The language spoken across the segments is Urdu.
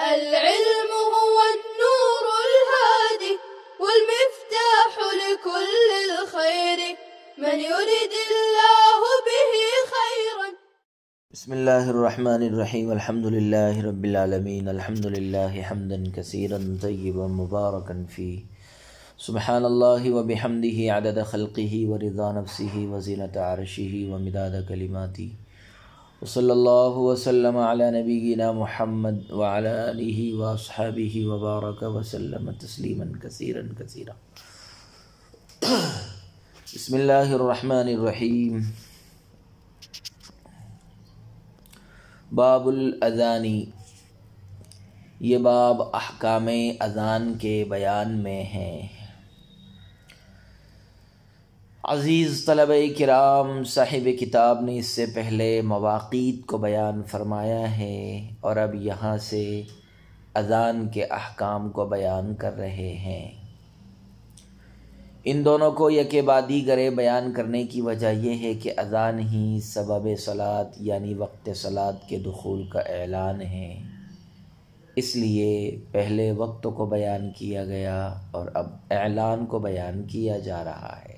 العلم هو النور الهادي والمفتاح لكل الخير من يرد الله به خيرا. بسم اللہ الرحمن الرحیم الحمد للہ رب العالمین الحمد للہ حمدا کثیرا طیبا مبارکا فیہ سبحان اللہ وبحمدہ عدد خلقہ ورضا نفسہ وزنۃ عرشہ ومداد کلماتہ وصلی اللہ وسلم علی نبینا محمد وعلی آلہ واصحابہ وبارک وسلم تسلیما کثیرا کثیرا. بسم اللہ الرحمن الرحیم. باب الاذانی، یہ باب احکام اذان کے بیان میں ہے. عزیز طلبہ کرام، صاحب کتاب نے اس سے پہلے مواقیت کو بیان فرمایا ہے اور اب یہاں سے اذان کے احکام کو بیان کر رہے ہیں. ان دونوں کو یکے بعد دیگرے بیان کرنے کی وجہ یہ ہے کہ اذان ہی سبب صلاۃ یعنی وقت صلاۃ کے دخول کا اعلان ہے، اس لیے پہلے وقت کو بیان کیا گیا اور اب اعلان کو بیان کیا جا رہا ہے.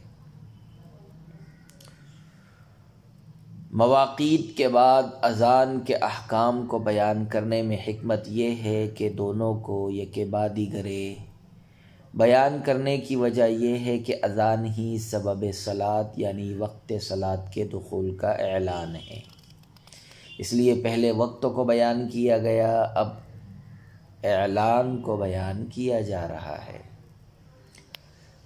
مواقیت کے بعد اذان کے احکام کو بیان کرنے میں حکمت یہ ہے کہ دونوں کو یکے بعد دیگرے بیان کرنے کی وجہ یہ ہے کہ اذان ہی سبب صلاۃ یعنی وقت صلاۃ کے دخول کا اعلان ہے، اس لیے پہلے وقت کو بیان کیا گیا، اب اعلان کو بیان کیا جا رہا ہے.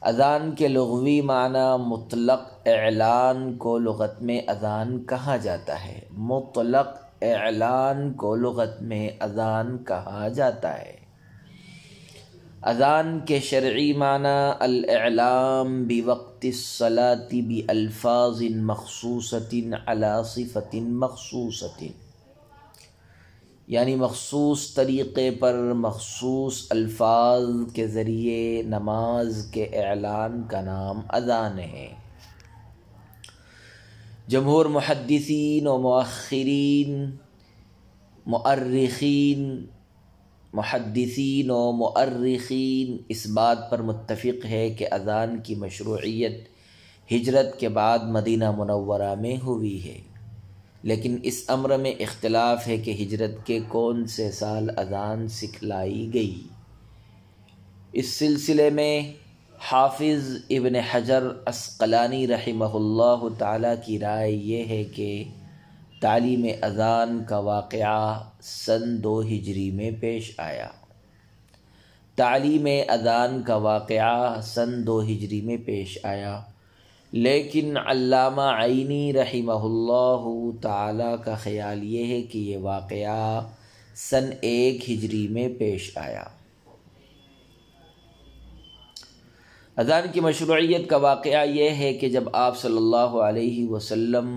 اذان کے لغوی معنی مطلق اعلان کو لغت میں اذان کہا جاتا ہے. مطلق اعلان کو لغت میں اذان کہا جاتا ہے. اذان کے شرعی معنی الاعلام بوقت الصلاۃ بالفاظ مخصوصۃ علی صفۃ مخصوصۃ، یعنی مخصوص طریقے پر مخصوص الفاظ کے ذریعے نماز کے اعلان کا نام اذان ہے. جمہور محدثین و مؤخرین محدثین و مؤرخین اس بات پر متفق ہے کہ اذان کی مشروعیت ہجرت کے بعد مدینہ منورہ میں ہوئی ہے، لیکن اس امر میں اختلاف ہے کہ ہجرت کے کون سے سال اذان سکھلائی گئی. اس سلسلے میں حافظ ابن حجر عسقلانی رحمہ اللہ تعالی کی رائے یہ ہے کہ تعلیم اذان کا واقعہ سن 2 ہجری میں پیش آیا. تعلیم اذان کا واقعہ سن 2 ہجری میں پیش آیا، لیکن علامہ عینی رحمہ اللہ تعالی کا خیال یہ ہے کہ یہ واقعہ سن 1 ہجری میں پیش آیا. اذان کی مشروعیت کا واقعہ یہ ہے کہ جب آپ صلی اللہ علیہ وسلم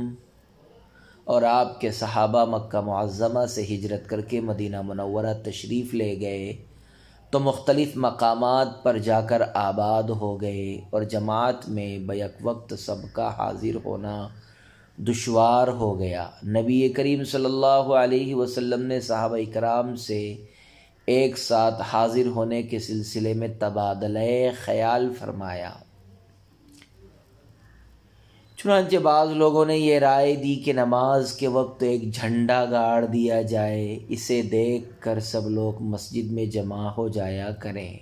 اور آپ کے صحابہ مکہ معظمہ سے ہجرت کر کے مدینہ منورہ تشریف لے گئے تو مختلف مقامات پر جا کر آباد ہو گئے اور جماعت میں بیک وقت سب کا حاضر ہونا دشوار ہو گیا. نبی کریم صلی اللہ علیہ وسلم نے صحابہ کرام سے ایک ساتھ حاضر ہونے کے سلسلے میں تبادلہ خیال فرمایا. چنانچہ بعض لوگوں نے یہ رائے دی کہ نماز کے وقت ایک جھنڈا گاڑ دیا جائے، اسے دیکھ کر سب لوگ مسجد میں جمع ہو جایا کریں،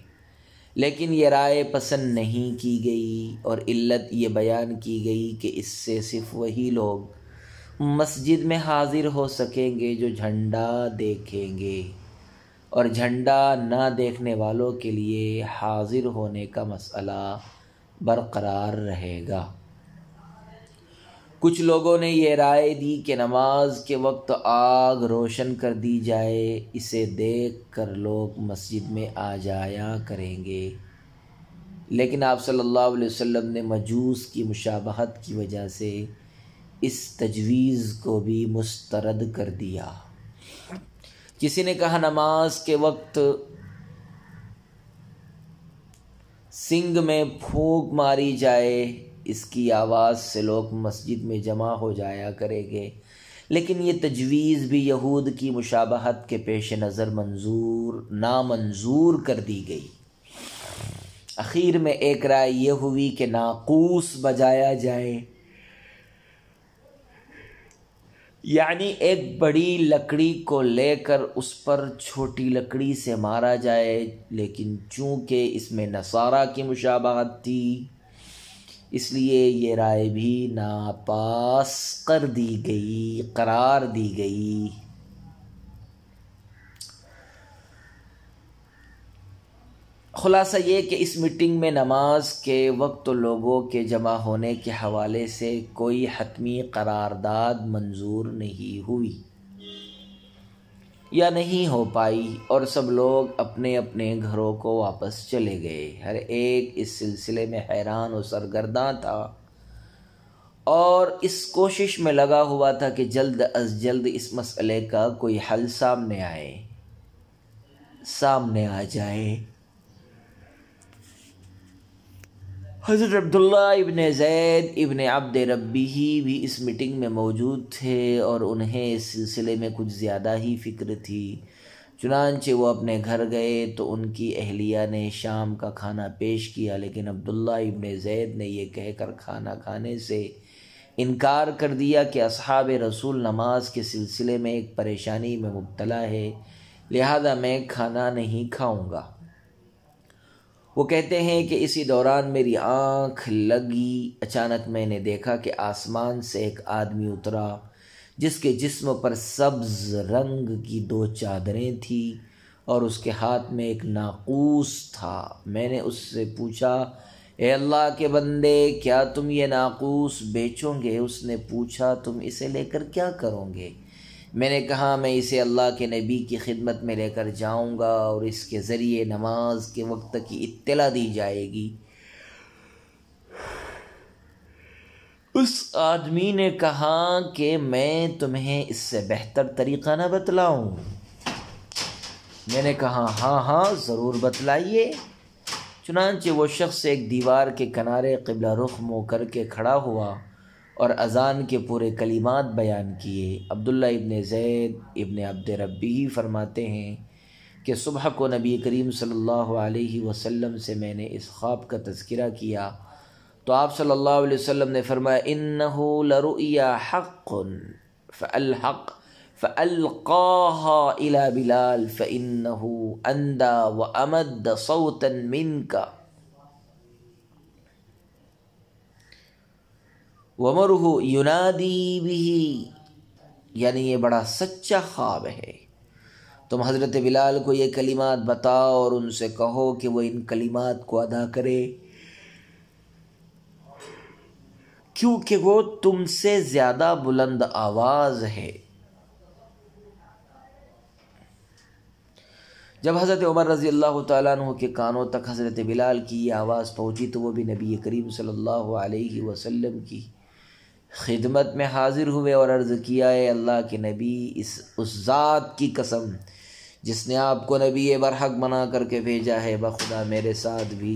لیکن یہ رائے پسند نہیں کی گئی اور علت یہ بیان کی گئی کہ اس سے صرف وہی لوگ مسجد میں حاضر ہو سکیں گے جو جھنڈا دیکھیں گے، اور جھنڈا نہ دیکھنے والوں کے لیے حاضر ہونے کا مسئلہ برقرار رہے گا. کچھ لوگوں نے یہ رائے دی کہ نماز کے وقت آگ روشن کر دی جائے، اسے دیکھ کر لوگ مسجد میں آ جایا کریں گے، لیکن آپ صلی اللہ علیہ وسلم نے مجوس کی مشابہت کی وجہ سے اس تجویز کو بھی مسترد کر دیا. کسی نے کہا نماز کے وقت سنگ میں پھونک ماری جائے، اس کی آواز سے لوگ مسجد میں جمع ہو جایا کریں گے، لیکن یہ تجویز بھی یہود کی مشابہت کے پیش نظر نامنظور کر دی گئی۔ اخیر میں ایک رائے یہ ہوئی کہ ناقوس بجایا جائے، یعنی ایک بڑی لکڑی کو لے کر اس پر چھوٹی لکڑی سے مارا جائے، لیکن چونکہ اس میں نصارہ کی مشابہت تھی اس لیے یہ رائے بھی ناپاس قرار دی گئی۔ خلاصہ یہ کہ اس میٹنگ میں نماز کے وقت لوگوں کے جمع ہونے کے حوالے سے کوئی حتمی قرارداد منظور نہیں ہوئی یا نہیں ہو پائی، اور سب لوگ اپنے اپنے گھروں کو واپس چلے گئے۔ ہر ایک اس سلسلے میں حیران و سرگرداں تھا اور اس کوشش میں لگا ہوا تھا کہ جلد از جلد اس مسئلے کا کوئی حل سامنے آ جائے۔ حضرت عبداللہ ابن زید ابن عبد ربیہ بھی اس میٹنگ میں موجود تھے اور انہیں اس سلسلے میں کچھ زیادہ ہی فکر تھی۔ چنانچہ وہ اپنے گھر گئے تو ان کی اہلیہ نے شام کا کھانا پیش کیا، لیکن عبداللہ ابن زید نے یہ کہہ کر کھانا کھانے سے انکار کر دیا کہ اصحاب رسول نماز کے سلسلے میں ایک پریشانی میں مبتلا ہے، لہذا میں کھانا نہیں کھاؤں گا۔ وہ کہتے ہیں کہ اسی دوران میری آنکھ لگی، اچانک میں نے دیکھا کہ آسمان سے ایک آدمی اترا جس کے جسم پر سبز رنگ کی 2 چادریں تھیں اور اس کے ہاتھ میں ایک ناقوس تھا۔ میں نے اس سے پوچھا، اے اللہ کے بندے، کیا تم یہ ناقوس بیچو گے؟ اس نے پوچھا، تم اسے لے کر کیا کرو گے؟ میں نے کہا، میں اسے اللہ کے نبی کی خدمت میں لے کر جاؤں گا اور اس کے ذریعے نماز کے وقت کی اطلاع دی جائے گی۔ اس آدمی نے کہا کہ میں تمہیں اس سے بہتر طریقہ نہ بتلاؤں؟ میں نے کہا، ہاں ضرور بتلائیے۔ چنانچہ وہ شخص ایک دیوار کے کنارے قبلہ رخ منہ کر کے کھڑا ہوا اور اذان کے پورے کلمات بیان کیے۔ عبداللہ ابن زید ابن عبد ربیہ فرماتے ہیں کہ صبح کو نبی کریم صلی اللہ علیہ وسلم سے میں نے اس خواب کا تذکرہ کیا تو آپ صلی اللہ علیہ وسلم نے فرمایا، انہ لرؤیا حق فالقاها الى بلال فانہ اندى وامد صوتا منک ومرہ ینادی بہ، یعنی یہ بڑا سچا خواب ہے۔ تم حضرت بلال کو یہ کلمات بتاؤ اور ان سے کہو کہ وہ ان کلمات کو ادا کرے، کیونکہ وہ تم سے زیادہ بلند آواز ہے۔ جب حضرت عمر رضی اللہ تعالیٰ عنہ کے کانوں تک حضرت بلال کی یہ آواز پہنچی تو وہ بھی نبی کریم صلی اللہ علیہ وسلم کی خدمت میں حاضر ہوئے اور عرض کیا، اے اللہ کے نبی، اس ذات کی قسم جس نے آپ کو نبی برحق بنا کر کے بھیجا ہے، بخدا میرے ساتھ بھی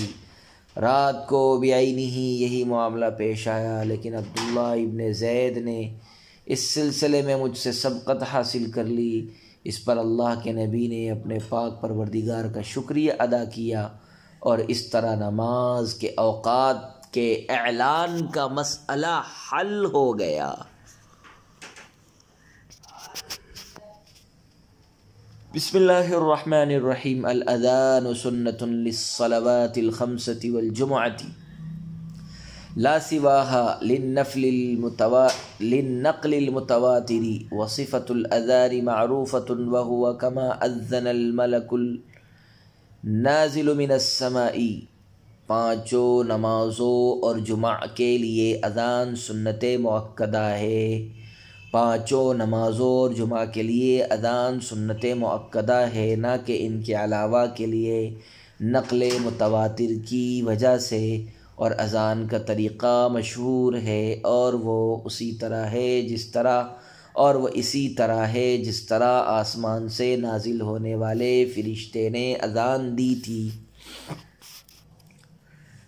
رات کو بعینہ یہی معاملہ پیش آیا، لیکن عبداللہ ابن زید نے اس سلسلے میں مجھ سے سبقت حاصل کر لی۔ اس پر اللہ کے نبی نے اپنے پاک پروردگار کا شکریہ ادا کیا اور اس طرح نماز کے اوقات کے اعلان کا مسئلہ حل ہو گیا۔ بسم اللہ الرحمن الرحیم۔ الاذان سنۃ للصلوات الخمسۃ والجمعۃ لا سواها للنقل المتواتر، وصفة الأذان معروفة وهو كما أذن الملك النازل من السماء۔ 5 نمازوں اور جمعہ کے لیے اذان سنت مؤکدہ ہے۔ 5 نمازوں اور جمعہ کے لیے اذان سنت مؤکدہ ہے، نہ کہ ان کے علاوہ کے لیے نقل متواتر کی وجہ سے، اور اذان کا طریقہ مشہور ہے اور وہ اسی طرح ہے جس طرح آسمان سے نازل ہونے والے فرشتے نے اذان دی تھی۔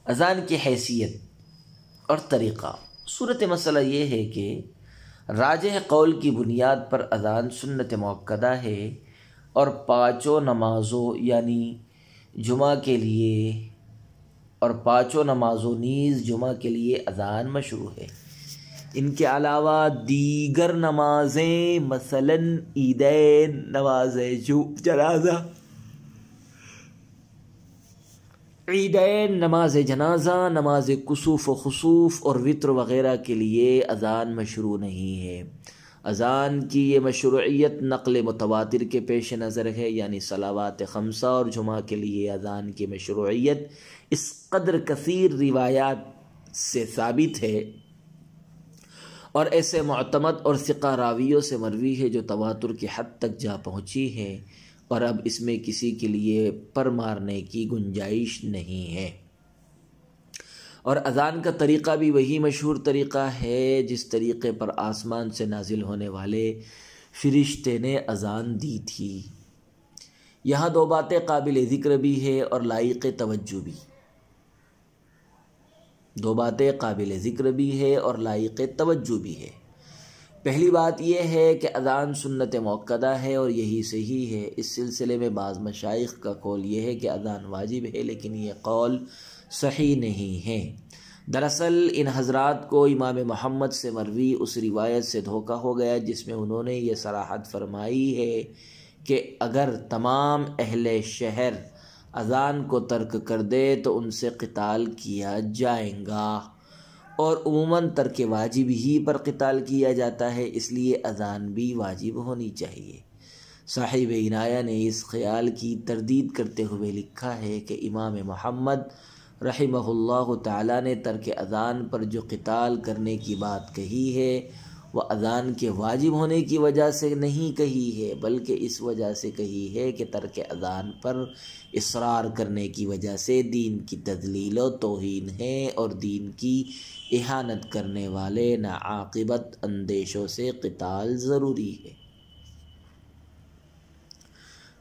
اذان کی حیثیت اور طریقہ۔ صورت مسئلہ یہ ہے کہ راجح قول کی بنیاد پر اذان سنت مؤکدہ ہے اور پانچوں نمازوں یعنی جمعہ کے لیے اور پانچوں نمازوں نیز جمعہ کے لیے اذان مشروع ہے۔ ان کے علاوہ دیگر نمازیں مثلاً عیدین، نماز جنازہ، عیدین، نماز جنازہ، نماز کسوف و خسوف اور وتر وغیرہ کے لیے اذان مشروع نہیں ہے۔ اذان کی یہ مشروعیت نقل متواتر کے پیش نظر ہے، یعنی صلوات خمسہ اور جمعہ کے لیے اذان کی مشروعیت اس قدر کثیر روایات سے ثابت ہے اور ایسے معتمد اور ثقہ راویوں سے مروی ہے جو تواتر کی حد تک جا پہنچی ہے، اور اب اس میں کسی کے لیے پر مارنے کی گنجائش نہیں ہے۔ اور اذان کا طریقہ بھی وہی مشہور طریقہ ہے جس طریقے پر آسمان سے نازل ہونے والے فرشتے نے اذان دی تھی۔ یہاں دو باتیں قابل ذکر بھی ہے اور لائق توجہ بھی، دو باتیں قابل ذکر بھی ہے اور لائق توجہ بھی ہے۔ پہلی بات یہ ہے کہ اذان سنت مؤکدہ ہے اور یہی صحیح ہے۔ اس سلسلے میں بعض مشائخ کا قول یہ ہے کہ اذان واجب ہے، لیکن یہ قول صحیح نہیں ہے۔ دراصل ان حضرات کو امام محمد سے مروی اس روایت سے دھوکہ ہو گیا جس میں انہوں نے یہ صراحت فرمائی ہے کہ اگر تمام اہل شہر اذان کو ترک کر دے تو ان سے قتال کیا جائے گا، اور عموماً ترک واجب ہی پر قتال کیا جاتا ہے، اس لیے اذان بھی واجب ہونی چاہیے۔ صاحب عنایہ نے اس خیال کی تردید کرتے ہوئے لکھا ہے کہ امام محمد رحمہ اللہ تعالیٰ نے ترک اذان پر جو قتال کرنے کی بات کہی ہے وہ اذان کے واجب ہونے کی وجہ سے نہیں کہی ہے، بلکہ اس وجہ سے کہی ہے کہ ترک اذان پر اصرار کرنے کی وجہ سے دین کی تضلیل و توہین ہے اور دین کی اہانت کرنے والے ناعاقبت اندیشوں سے قتال ضروری ہے۔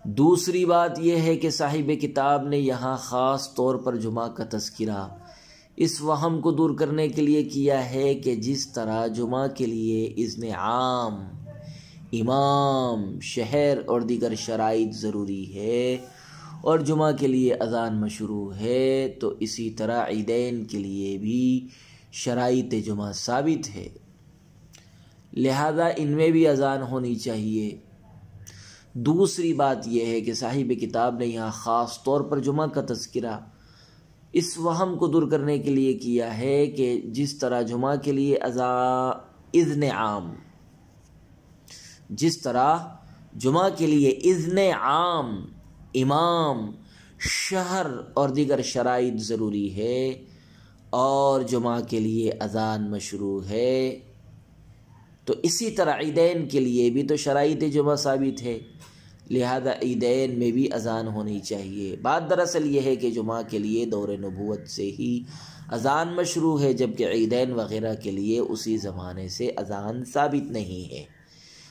دوسری بات یہ ہے کہ صاحب کتاب نے یہاں خاص طور پر جمعہ کا تذکرہ اس وہم کو دور کرنے کے لیے کیا ہے کہ جس طرح جمعہ کے لیے اذن عام، امام، شہر اور دیگر شرائط ضروری ہے اور جمعہ کے لیے اذان مشروع ہے، تو اسی طرح عیدین کے لیے بھی شرائط جمعہ ثابت ہے، لہذا ان میں بھی اذان ہونی چاہیے۔ دوسری بات یہ ہے کہ صاحب کتاب نے یہاں خاص طور پر جمعہ کا تذکرہ اس وہم کو دور کرنے کے لیے کیا ہے کہ جس طرح جمعہ کے لیے اذن عام، جس طرح جمعہ کے لیے اذن عام، امام، شہر اور دیگر شرائط ضروری ہے اور جمعہ کے لیے اذان مشروع ہے، تو اسی طرح عیدین کے لیے بھی تو شرائط جمعہ ثابت ہے، لہذا عیدین میں بھی اذان ہونی چاہیے۔ بات دراصل یہ ہے کہ جمعہ کے لیے دور نبوت سے ہی اذان مشروع ہے، جبکہ عیدین وغیرہ کے لیے اسی زمانے سے اذان ثابت نہیں ہے۔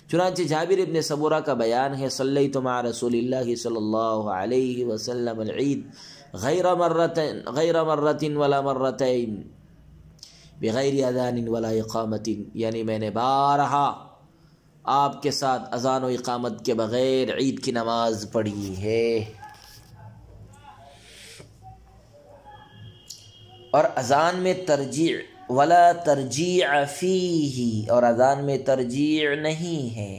چنانچہ جابر ابن سمورہ کا بیان ہے، صلیت مع رسول اللہ صلی اللہ علیہ وسلم العید غیر مرۃ ولا مرتین بغیر اذان ولا اقامت، یعنی میں نے بارہا آپ کے ساتھ اذان و اقامت کے بغیر عید کی نماز پڑھی ہے۔ اور اذان میں ترجیع ولا ترجیع فیہ، اور اذان میں ترجیع نہیں ہے،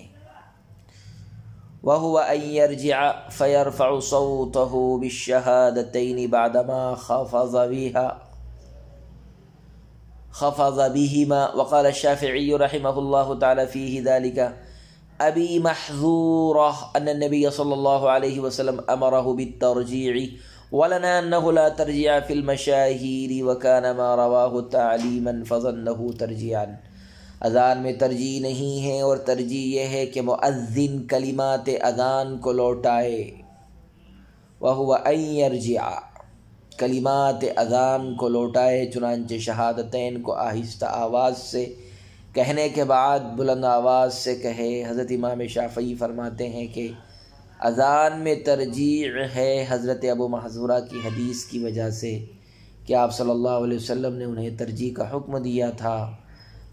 وهو ان يرجع فيرفع صوته بالشهادتين بعدما خفض بهما، وقال الشافعي رحمه الله تعالى فيه ذلك أبي محذورة أن النبي صلى الله عليه وسلم أمره بالترجيع، ولنا أنه لا ترجيع في المشاهير، وكان ما رواه تعليما فظنه ترجيعا۔ اذان میں ترجیح نہیں ہے، اور ترجیح یہ ہے کہ مؤذن کلمات اذان کو لوٹائے، وهو أن يرجع، کلمات اذان کو لوٹائے، چنانچہ شہادتین کو آہستہ آواز سے کہنے کے بعد بلند آواز سے کہے۔ حضرت امام شافعی فرماتے ہیں کہ اذان میں ترجیع ہے حضرت ابو محذورہ کی حدیث کی وجہ سے کہ آپ صلی اللہ علیہ وسلم نے انہیں ترجیح کا حکم دیا تھا۔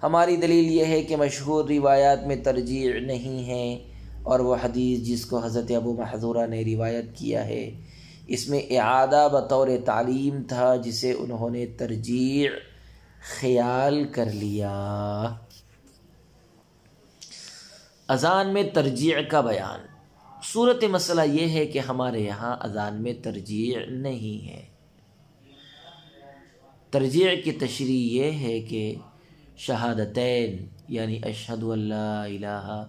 ہماری دلیل یہ ہے کہ مشہور روایات میں ترجیح نہیں ہے، اور وہ حدیث جس کو حضرت ابو محذورہ نے روایت کیا ہے اس میں اعادہ بطور تعلیم تھا، جسے انہوں نے ترجیح خیال کر لیا۔ اذان میں ترجیح کا بیان۔ صورت مسئلہ یہ ہے کہ ہمارے یہاں اذان میں ترجیح نہیں ہے۔ ترجیح کی تشریح یہ ہے کہ شہادتین یعنی اشہد ان لا الہ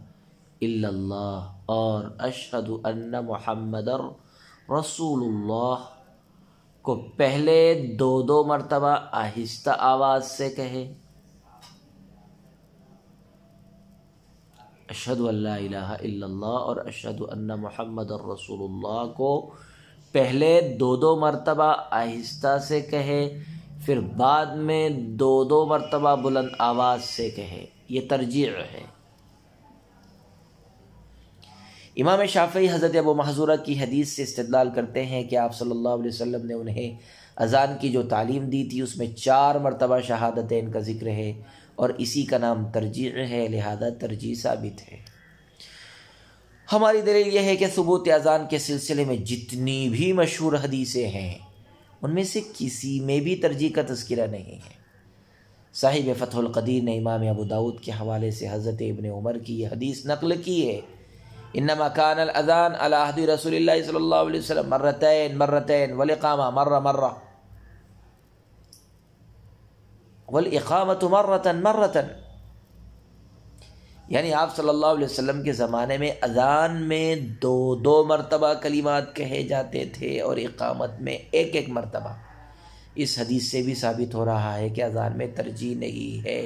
الا اللہ اور اشہد ان محمد رسول اللہ کو پہلے دو مرتبہ آہستہ آواز سے کہے۔ اشہد ان لا الہ الا اللہ اور اشہد ان محمد رسول اللہ کو پہلے دو مرتبہ آہستہ سے کہے، پھر بعد میں دو مرتبہ بلند آواز سے کہے، یہ ترجیح ہے۔ امام شافعی حضرت ابو محذورہ کی حدیث سے استدلال کرتے ہیں کہ آپ صلی اللہ علیہ وسلم نے انہیں اذان کی جو تعلیم دی تھی اس میں 4 مرتبہ شہادتین کا ذکر ہے، اور اسی کا نام ترجیح ہے، لہذا ترجیح ثابت ہے۔ ہماری دلیل یہ ہے کہ ثبوت اذان کے سلسلے میں جتنی بھی مشہور حدیثیں ہیں ان میں سے کسی میں بھی ترجیح کا تذکرہ نہیں ہے۔ صاحب فتح القدیر نے امام ابو داود کے حوالے سے حضرت ابن عمر کی یہ حدیث نقل کی ہے، انما کان الاذان علی عہد رسول اللہ صلی اللہ علیہ وسلم مرتين والاقامہ مرہ والاقامۃ مرة، یعنی آپ صلی اللہ علیہ وسلم کے زمانے میں اذان میں دو مرتبہ کلمات کہے جاتے تھے اور اقامت میں ایک مرتبہ۔ اس حدیث سے بھی ثابت ہو رہا ہے کہ اذان میں ترجیح نہیں ہے،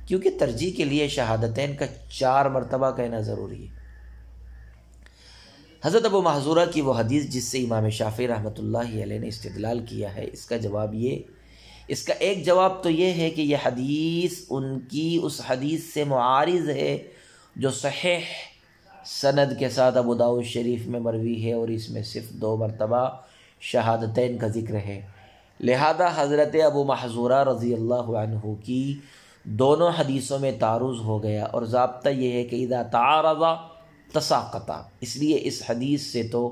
کیونکہ ترجیح کے لیے شہادتین کا 4 مرتبہ کہنا ضروری ہے۔ حضرت ابو محذورہ کی وہ حدیث جس سے امام شافعی رحمۃ اللہ علیہ نے استدلال کیا ہے، اس کا ایک جواب تو یہ ہے کہ یہ حدیث ان کی اس حدیث سے معارض ہے جو صحیح سند کے ساتھ ابو داؤد شریف میں مروی ہے، اور اس میں صرف 2 مرتبہ شہادتین کا ذکر ہے۔ لہذا حضرت ابو محذورہ رضی اللہ عنہ کی دونوں حدیثوں میں تعارض ہو گیا، اور ضابطہ یہ ہے کہ اذا تعارض تساقطا، اس لیے اس حدیث سے تو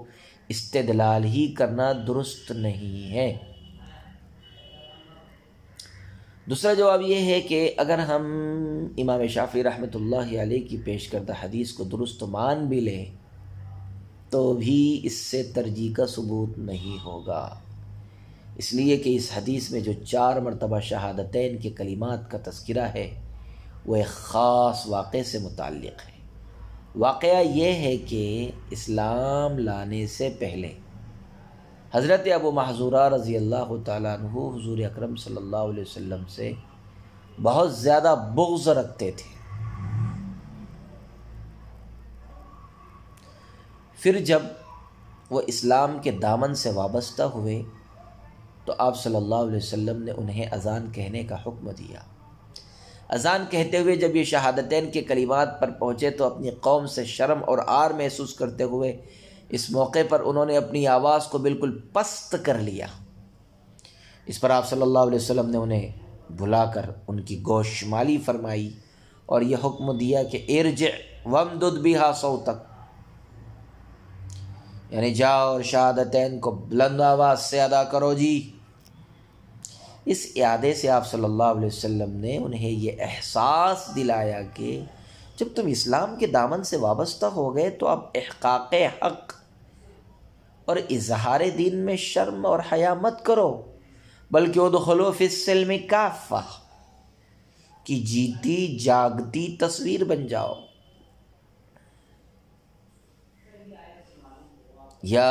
استدلال ہی کرنا درست نہیں ہے۔ دوسرا جواب یہ ہے کہ اگر ہم امام شافعی رحمۃ اللہ علیہ کی پیش کردہ حدیث کو درست مان بھی لیں تو بھی اس سے ترجیح کا ثبوت نہیں ہوگا، اس لیے کہ اس حدیث میں جو 4 مرتبہ شہادتین کے کلمات کا تذکرہ ہے وہ ایک خاص واقعے سے متعلق ہے۔ واقعہ یہ ہے کہ اسلام لانے سے پہلے حضرت ابو محذورہ رضی اللہ تعالیٰ عنہ حضور اکرم صلی اللہ علیہ وسلم سے بہت زیادہ بغض رکھتے تھے۔ پھر جب وہ اسلام کے دامن سے وابستہ ہوئے تو آپ صلی اللہ علیہ وسلم نے انہیں اذان کہنے کا حکم دیا۔ اذان کہتے ہوئے جب یہ شہادتین کے کلمات پر پہنچے تو اپنی قوم سے شرم اور عار محسوس کرتے ہوئے اس موقع پر انہوں نے اپنی آواز کو بالکل پست کر لیا۔ اس پر آپ صلی اللہ علیہ وسلم نے انہیں بلا کر ان کی گوشمالی فرمائی اور یہ حکم دیا کہ ارجع وامدد بها صوتک، یعنی جاؤ اور شہادتین کو بلند آواز سے ادا کرو جی۔ اس اعادے سے آپ صلی اللہ علیہ وسلم نے انہیں یہ احساس دلایا کہ جب تم اسلام کے دامن سے وابستہ ہو گئے تو اب احقاق حق اور اظہار دین میں شرم اور حیا مت کرو، بلکہ ادخلوا فی السلم کافہ کی جیتی جاگتی تصویر بن جاؤ۔ یا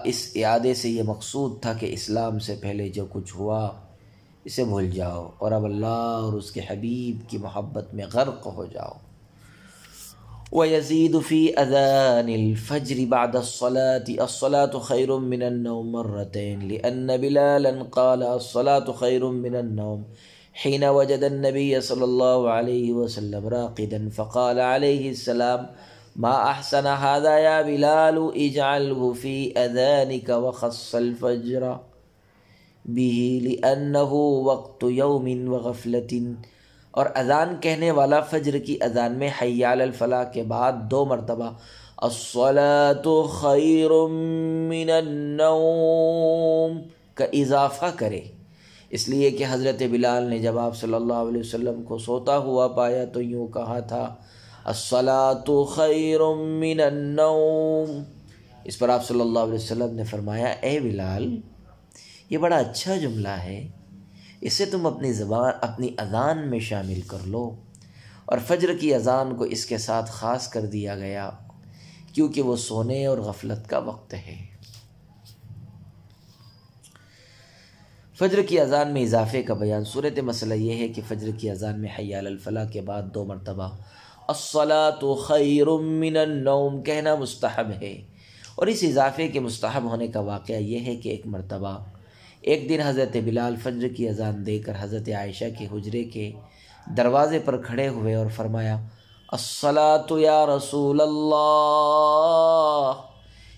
اس اعادے سے یہ مقصود تھا کہ اسلام سے پہلے جو کچھ ہوا اسے بھول جاؤ اور اب اللہ اور اس کے حبیب کی محبت میں غرق ہو جاؤ۔ وَيَزِيدُ فِي أَذَانِ الْفَجْرِ بَعْدَ الصَّلَاةِ الصَّلَاةُ خَيْرٌ مِّنَ النَّوْمِ مرتين لأن بلالا قال الصلاة خير من النوم حين وجد النبي صلى الله عليه وسلم راقدا فقال عليه السلام ما أحسن هذا يا بلال اجعله في أذانك وخص الفجر به لأنه وقت يوم وغفلة اور اذان کہنے والا فجر کی اذان میں حی علی الفلاح کے بعد 2 مرتبہ الصلاۃ خیر من النوم کا اضافہ کرے، اس لیے کہ حضرت بلال نے جب آپ صلی اللہ علیہ وسلم کو سوتا ہوا پایا تو یوں کہا تھا الصلاۃ خیر من النوم۔ اس پر آپ صلی اللہ علیہ وسلم نے فرمایا اے بلال، یہ بڑا اچھا جملہ ہے، اسے تم اپنی اذان میں شامل کر لو۔ اور فجر کی اذان کو اس کے ساتھ خاص کر دیا گیا کیونکہ وہ سونے اور غفلت کا وقت ہے۔ فجر کی اذان میں اضافے کا بیان۔ صورت مسئلہ یہ ہے کہ فجر کی اذان میں حی علی الفلاح کے بعد 2 مرتبہ الصلاۃ خیر من النوم کہنا مستحب ہے، اور اس اضافے کے مستحب ہونے کا واقعہ یہ ہے کہ ایک مرتبہ ایک دن حضرت بلال فجر کی اذان دے کر حضرت عائشہ کے حجرے کے دروازے پر کھڑے ہوئے اور فرمایا الصلاۃ یا رسول اللہ۔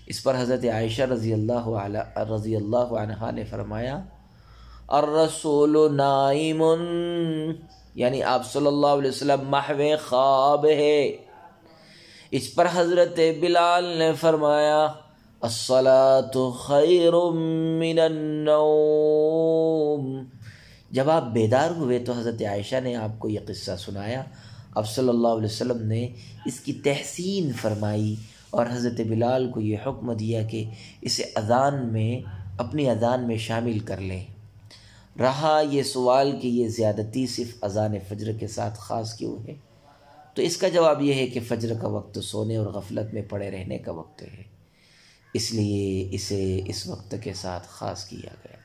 اس پر حضرت عائشہ رضی اللہ عنہا نے فرمایا الرسول نائم، یعنی آپ صلی اللہ علیہ وسلم محو خواب ہے۔ اس پر حضرت بلال نے فرمایا الصلاۃ خیر من النوم۔ جب آپ بیدار ہوئے تو حضرت عائشہ نے آپ کو یہ قصہ سنایا، آپ صلی اللہ علیہ وسلم نے اس کی تحسین فرمائی اور حضرت بلال کو یہ حکم دیا کہ اسے اپنی اذان میں شامل کر لیں۔ رہا یہ سوال کہ یہ زیادتی صرف اذان فجر کے ساتھ خاص کیوں ہے، تو اس کا جواب یہ ہے کہ فجر کا وقت سونے اور غفلت میں پڑے رہنے کا وقت ہے، اس لیے اسے اس وقت کے ساتھ خاص کیا گیا۔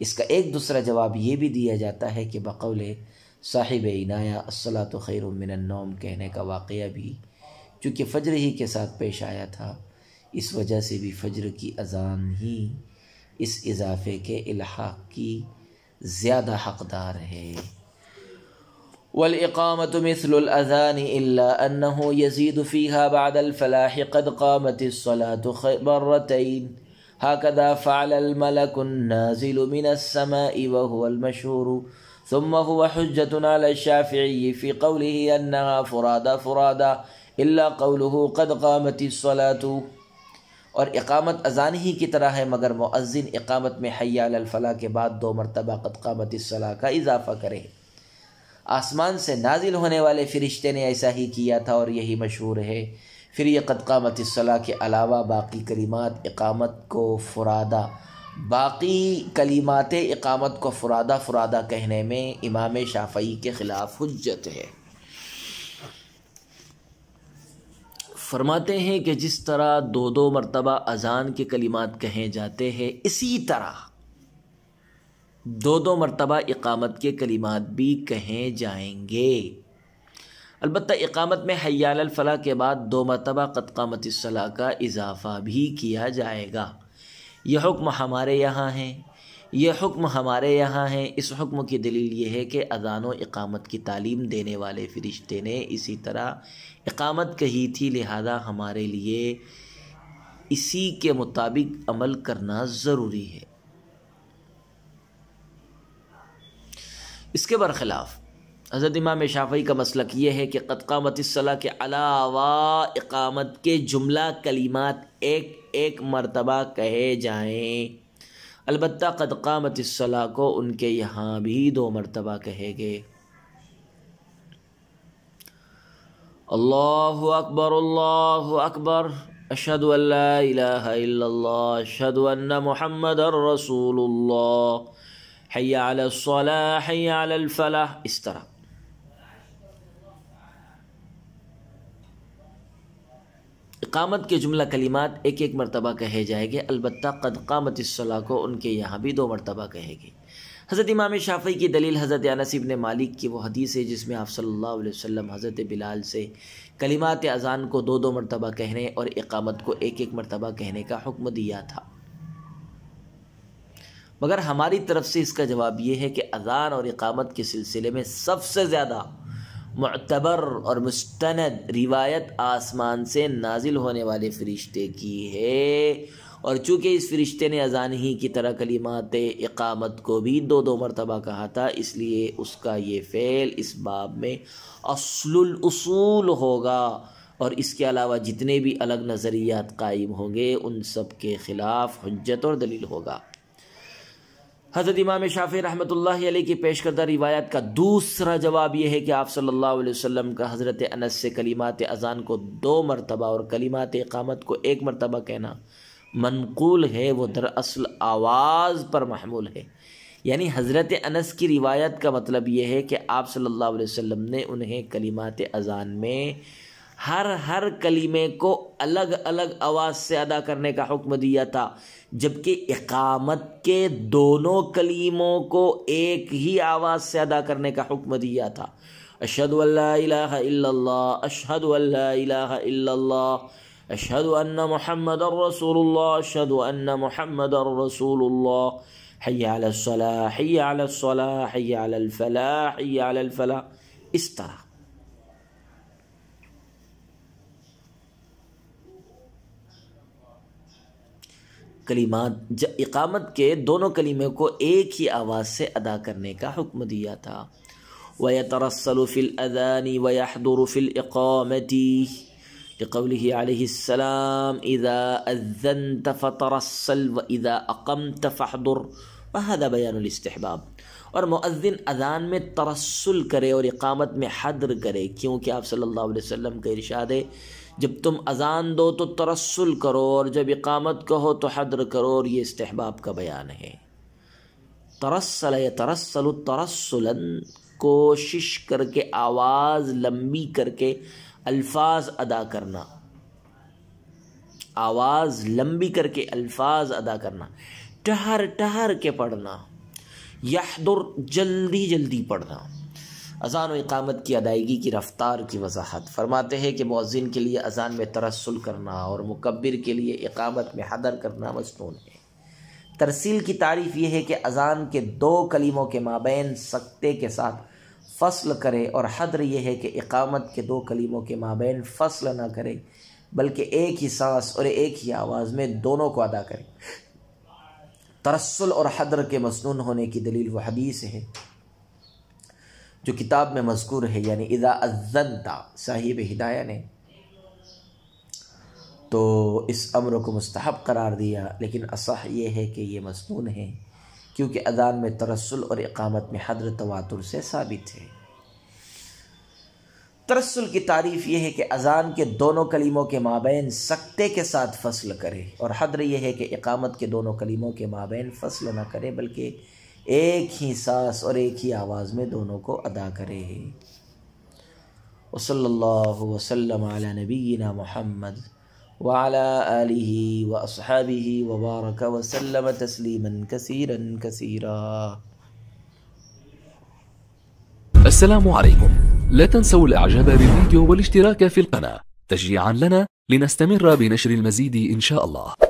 اس کا ایک دوسرا جواب یہ بھی دیا جاتا ہے کہ بقول صاحب عنایہ الصلاۃ خیر من النوم کہنے کا واقعہ بھی چونکہ فجر ہی کے ساتھ پیش آیا تھا، اس وجہ سے بھی فجر کی اذان ہی اس اضافے کے الحاق کی زیادہ حقدار ہے۔ والإقامة مثل الأذان إلا أنه يزيد فيها بعد الفلاح قد قامت الصلاة مرتين هكذا فعل الملك النازل من السماء وهو المشهور ثم هو حجة على الشافعي في قوله أنها فرادا إلا قوله قد قامت الصلاة۔ اور اقامت اذان ہی کی طرح ہے مگر مؤذن اقامت میں حی علی الفلاح کے بعد 2 مرتبہ قد قامت الصلاۃ کا اضافہ کرے۔ آسمان سے نازل ہونے والے فرشتے نے ایسا ہی کیا تھا اور یہی مشہور ہے۔ پھر یہ قد قامت الصلاۃ کے علاوہ باقی کلمات اقامت کو فرادا کہنے میں امام شافعی کے خلاف حجت ہے۔ فرماتے ہیں کہ جس طرح 2 مرتبہ اذان کے کلمات کہیں جاتے ہیں، اسی طرح 2 مرتبہ اقامت کے کلمات بھی کہیں جائیں گے۔ البتہ اقامت میں حی علی الفلاح کے بعد 2 مرتبہ قد قامت الصلاۃ کا اضافہ بھی کیا جائے گا۔ یہ حکم ہمارے یہاں ہے۔ اس حکم کی دلیل یہ ہے کہ اذان و اقامت کی تعلیم دینے والے فرشتے نے اسی طرح اقامت کہی تھی، لہذا ہمارے لیے اسی کے مطابق عمل کرنا ضروری ہے۔ اس کے برخلاف حضرت امام شافعی کا مسلک یہ ہے کہ قد قامت الصلاۃ کے علاوہ اقامت کے جملہ کلمات ایک مرتبہ کہے جائیں، البتہ قد قامت الصلاۃ کو ان کے یہاں بھی 2 مرتبہ کہے گے۔ اللہ اکبر اشہد ان لا الہ الا اللہ اشہد ان محمد رسول اللہ حی علی الصلاح حی علی الفلاح، اس طرح۔ اقامت کے جملہ کلمات ایک مرتبہ کہے جائیں گے، البتہ قد قامت الصلاۃ کو ان کے یہاں بھی 2 مرتبہ کہے گے۔ حضرت امام شافعی کی دلیل حضرت انس بن مالک کی وہ حدیث ہے جس میں آپ صلی اللہ علیہ وسلم حضرت بلال سے کلمات اذان کو 2 مرتبہ کہنے اور اقامت کو ایک مرتبہ کہنے کا حکم دیا تھا۔ مگر ہماری طرف سے اس کا جواب یہ ہے کہ اذان اور اقامت کے سلسلے میں سب سے زیادہ معتبر اور مستند روایت آسمان سے نازل ہونے والے فرشتے کی ہے، اور چونکہ اس فرشتے نے اذان ہی کی طرح کلمات اقامت کو بھی 2 مرتبہ کہا تھا، اس لیے اس کا یہ فعل اس باب میں اصل الاصول ہوگا، اور اس کے علاوہ جتنے بھی الگ نظریات قائم ہوں گے ان سب کے خلاف حجت اور دلیل ہوگا۔ حضرت امام شافعی رحمۃ اللہ علیہ کی پیش کردہ روایت کا دوسرا جواب یہ ہے کہ آپ صلی اللہ علیہ وسلم کا حضرت انس سے کلمات اذان کو 2 مرتبہ اور کلمات اقامت کو 1 مرتبہ کہنا منقول ہے، وہ دراصل آواز پر محمول ہے۔ یعنی حضرت انس کی روایت کا مطلب یہ ہے کہ آپ صلی اللہ علیہ وسلم نے انہیں کلمات اذان میں ہر کلمے کو الگ الگ آواز سے ادا کرنے کا حکم دیا تھا، جبکہ اقامت کے دونوں کلموں کو ایک ہی آواز سے ادا کرنے کا حکم دیا تھا۔ اشہد ان لا الہ الا اللہ، اشہد ان لا الہ الا اللہ، اشہد ان محمد رسول اللہ، اشہد ان محمد رسول اللہ، حی علی الصلاۃ، حی علی الصلاۃ، حی علی الفلاح، حی علی الفلاح، اس طرح۔ کلمات اقامت کے دونوں کلمے کو ایک ہی آواز سے ادا کرنے کا حکم دیا تھا۔ وَيَتَرَسَّلُ فِي الْأَذَانِ وَيَحْضُرُ فِي الْإِقَامَةِ لِقَوْلِهِ عَلَيْهِ السَّلَامِ إِذَا أَذَّنْتَ فَتَرَسَّلْ وَإِذَا أَقَمْتَ فَاحْضُرْ، وَهَذَا بَيَانُ الْاِسْتِحْبَابِ۔ اور مؤذن اذان میں ترسل کرے اور اقامت میں حضر کرے، کیونکہ آپ صلی اللہ علیہ وسلم کا ارشاد ہے جب تم اذان دو تو ترسل کرو اور جب اقامت کہو تو حضر کرو، اور یہ استحباب کا بیان ہے۔ ترسل یترسل ترسلا، کوشش کر کے آواز لمبی کر کے الفاظ ادا کرنا، آواز لمبی کر کے الفاظ ادا کرنا، ٹہر ٹہر کے پڑھنا، یحضر جلدی جلدی پڑھنا۔ اذان و اقامت کی ادائیگی کی رفتار کی وضاحت فرماتے ہیں کہ مؤذن کے لیے اذان میں ترسل کرنا اور مکبر کے لیے اقامت میں حضر کرنا مسنون ہے۔ ترسیل کی تعریف یہ ہے کہ اذان کے 2 کلموں کے مابین سکتے کے ساتھ فصل کرے، اور حضر یہ ہے کہ اقامت کے 2 کلموں کے مابین فصل نہ کرے بلکہ ایک ہی سانس اور ایک ہی آواز میں دونوں کو ادا کرے۔ ترسل اور حضر کے مسنون ہونے کی دلیل وہ حدیث ہے جو کتاب میں مذکور ہے، یعنی اذا اذنت، صاحب ہدایہ نے تو اس امر کو مستحب قرار دیا، لیکن اصح یہ ہے کہ یہ مسنون ہے کیونکہ اذان میں ترسل اور اقامت میں حضر تواتر سے ثابت ہے۔ ترسل کی تعریف یہ ہے کہ اذان کے دونوں کلموں کے مابین سکتے کے ساتھ فصل کرے، اور حضر یہ ہے کہ اقامت کے دونوں کلموں کے مابین فصل نہ کرے بلکہ ایک ہی سانس اور ایک ہی آواز میں دونوں کو ادا کرے۔ وصلی اللہ وسلم علی نبینا محمد وعلی آلہ واصحابہ وبارک وسلم تسلیما کثیرا کثیرا۔ السلام عليكم. لا تنسوا الاعجاب بالفيديو والاشتراك في القناة تشجيعا لنا لنستمر بنشر المزيد إن شاء الله.